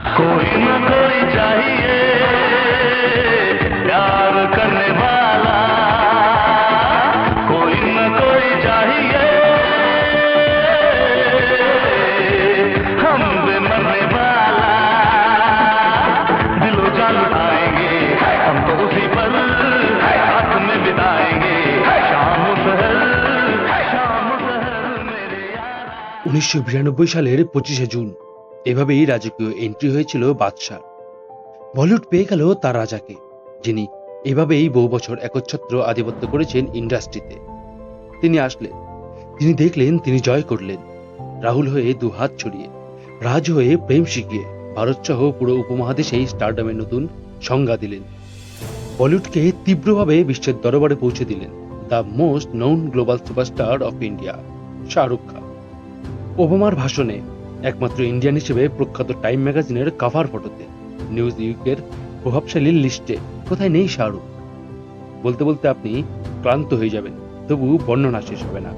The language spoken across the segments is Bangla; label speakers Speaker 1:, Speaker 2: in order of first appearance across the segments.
Speaker 1: कोई न कोई चाहिए प्यार करने वाला, कोई न कोई चाहिए हम पे मरने वाला, दिलो जान लुटाएंगे हम तो उसी पल साथ में बिताएंगे, शाम सहर मेरे यार।
Speaker 2: 1992 সালের 25শে জুন এভাবেই রাজকীয় এন্ট্রি হয়েছিল বাদশার। বলিউড পেয়ে গেল তার রাজাকে, যিনি এভাবেই বহু বছর একচ্ছত্র আধিপত্য করেছেন ইন্ডাস্ট্রিতে। তিনি আসলেন, তিনি দেখলেন, তিনি জয় করলেন। রাহুল হয়ে দু হাত ছড়িয়ে, রাজ হয়ে প্রেম শিখিয়ে ভারত সহ পুরো উপমহাদেশেই স্টারডামের নতুন সংজ্ঞা দিলেন। বলিউডকে তীব্রভাবে বিশ্বের দরবারে পৌঁছে দিলেন the most known global superstar of India Shahrukh Khan. ওবামার ভাষণে একমাত্র ইন্ডিয়ান হিসেবে প্রখ্যাত টাইম ম্যাগাজিনের কভার ফটোতে, নিউজ উইকের প্রভাবশালী লিস্টে কোথায় নেই শাহরুখ। বলতে বলতে আপনি ক্লান্ত হয়ে যাবেন, তবু বর্ণনা শেষ হবে না।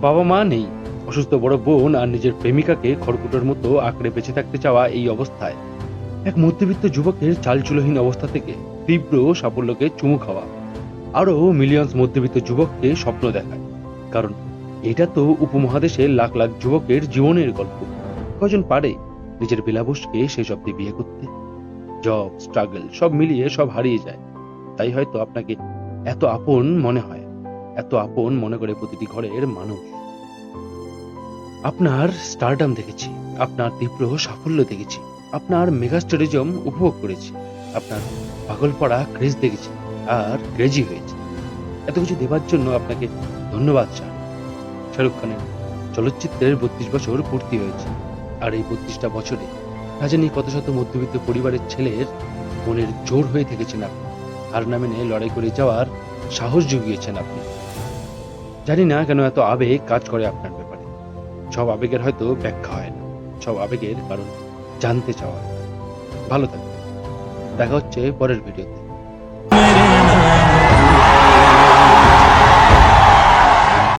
Speaker 2: বাবা মা নেই, অসুস্থ বড় বোন আর নিজের প্রেমিকাকে খড়কুটোর মতো আঁকড়ে বেঁচে থাকতে চাওয়া এই অবস্থায় এক মধ্যবিত্ত যুবকের চালচুলোহীন অবস্থা থেকে তীব্র সাফল্যকে চুমু খাওয়া আরও মিলিয়ন্স মধ্যবিত্ত যুবককে স্বপ্ন দেখায়। কারণ এটা তো উপমহাদেশের লাখ লাখ যুবকের জীবনের গল্প। কজন পারে নিজের বিলাবসকে শেষ অব্দি বিয়ে করতে? জব, স্ট্রাগল সব মিলিয়ে সব হারিয়ে যায়। তাই হয়তো আপনাকে এত আপন মনে হয়, এত আপন মনে করে প্রতিটি ঘরের মানুষ। আপনার স্টারডাম দেখেছি, আপনার তীব্র সাফল্য দেখেছি, আপনার মেগাস্টারিজম উপভোগ করেছি, আপনার পাগল পড়া ক্রেজ দেখেছি আর ক্রেজি হয়েছে। এত কিছু দেবার জন্য আপনাকে ধন্যবাদ স্যার। শাহরুখ খানের চলচ্চিত্রের 32 বছর পূর্তি হয়েছে, আর এই 32টা বছরে না জানি কত শত মধ্যবিত্ত পরিবারের ছেলের মনের জোর হয়ে থেকেছেন আপনি। হার না মেনে লড়াই করে যাওয়ার সাহস জুগিয়েছেন আপনি। জানি না কেন এত আবেগ কাজ করে আপনার ব্যাপারে। সব আবেগের হয়তো ব্যাখ্যা হয় না, সব আবেগের কারণ জানতে চাওয়া। ভালো থাকবেন, দেখা হচ্ছে পরের ভিডিওতে।